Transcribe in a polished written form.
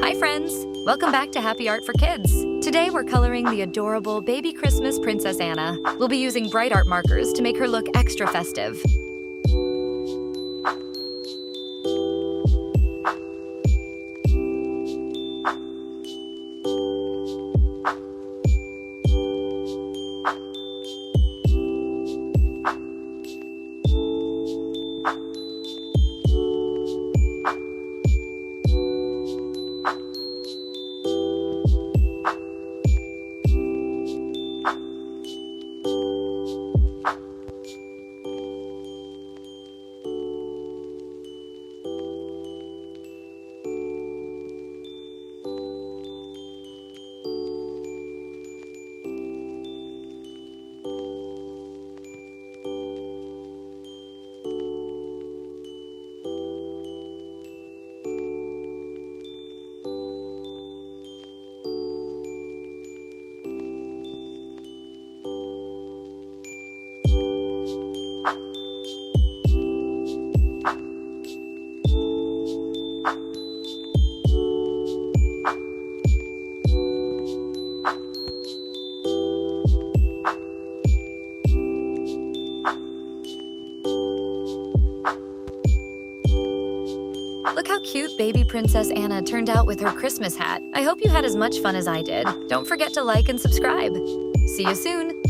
Hi friends! Welcome back to Happy Art for Kids. Today we're coloring the adorable baby Christmas Princess Anna. We'll be using bright art markers to make her look extra festive. Look how cute baby Princess Anna turned out with her Christmas hat. I hope you had as much fun as I did. Don't forget to like and subscribe. See you soon!